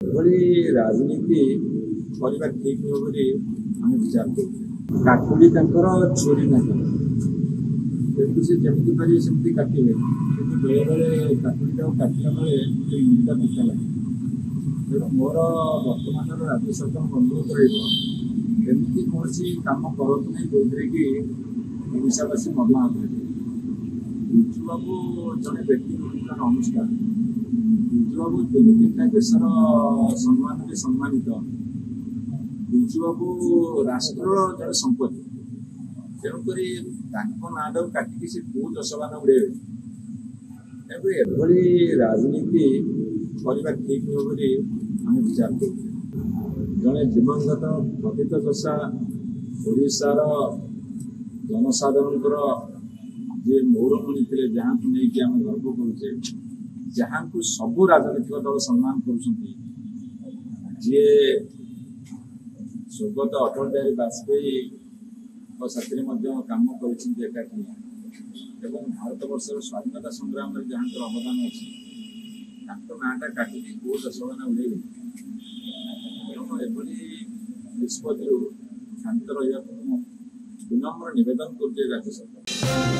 ଏଭଳି ରାଜନୀତି କରିବା ଠିକ୍ ନୁହେଁ ବୋଲି ଆମେ ବିଚାର କରୁଛୁ। କାକୁଡ଼ି ତାଙ୍କର ଚୋରି ନାହିଁ, ତେଣୁ ସେ ଯେମିତି ପାରିବେ ସେମିତି କାଟିବେ, କିନ୍ତୁ ବେଳେବେଳେ କାକୁଡ଼ିଟାକୁ କାଟିଲା ବେଳେ ସେ ମୁଣ୍ଡଟା ପିତା ଲାଗେ। ତେଣୁ ମୋର ବର୍ତ୍ତମାନର ରାଜ୍ୟ ସରକାରଙ୍କ ଅନୁରୋଧ ରହିବ, ଏମିତି କୌଣସି କାମ କରନ୍ତୁ ନାହିଁ ଯେଉଁଥିରେ କି ଓଡ଼ିଶାବାସୀ ମର୍ମାହତ ହେବେ। ବିଜୁବାବୁ ଜଣେ ବ୍ୟକ୍ତି ନୁହନ୍ତି, ଜଣେ ଅନୁଷ୍ଠାନ। ବିଜୁବାବୁ ତିନି ତିନିଟା ଦେଶର ସମ୍ମାନରେ ସମ୍ମାନିତ। ବିଜୁବାବୁ ରାଷ୍ଟ୍ରର ଜଣେ ସମ୍ପତ୍ତି। ତେଣୁକରି ତାଙ୍କ ନାଁଟାକୁ କାଟିକି ସେ କେଉଁ ଯଶମାନ ଉଡ଼େଇବେ। ତେଣୁ ଏଭଳି ରାଜନୀତି କରିବା ଠିକ୍ ନୁହେଁ ବୋଲି ଆମେ ବିଚାର କରୁଛୁ। ଜଣେ ଦିବଂଗତ ପ୍ରଥିତଯଶା ଓଡ଼ିଶାର ଜନସାଧାରଣଙ୍କର ଯିଏ ମୌରମଣି ଥିଲେ, ଯାହାଙ୍କୁ ନେଇକି ଆମେ ଗର୍ବ କରୁଛେ, ଯାହାଙ୍କୁ ସବୁ ରାଜନୈତିକ ଦଳ ସମ୍ମାନ କରୁଛନ୍ତି, ଯିଏ ସ୍ୱର୍ଗତ ଅଟଳ ବିହାରୀ ବାଜପେୟୀଙ୍କ ସାଥିରେ ମଧ୍ୟ କାମ କରିଛନ୍ତି ଏକାଠି, ଏବଂ ଭାରତବର୍ଷର ସ୍ୱାଧୀନତା ସଂଗ୍ରାମରେ ଯାହାଙ୍କର ଅବଦାନ ଅଛି, ତାଙ୍କ ନାଁଟା କାଟିକି କେଉଁ ଯଶମାନ ଉଡ଼େଇବେ। ତେଣୁ ଏଭଳି ନିଷ୍ପତ୍ତିରୁ ଶାନ୍ତ ରହିବାକୁ ମୁଁ ବିନମ୍ର ନିବେଦନ କରୁଛି ରାଜ୍ୟ ସରକାର।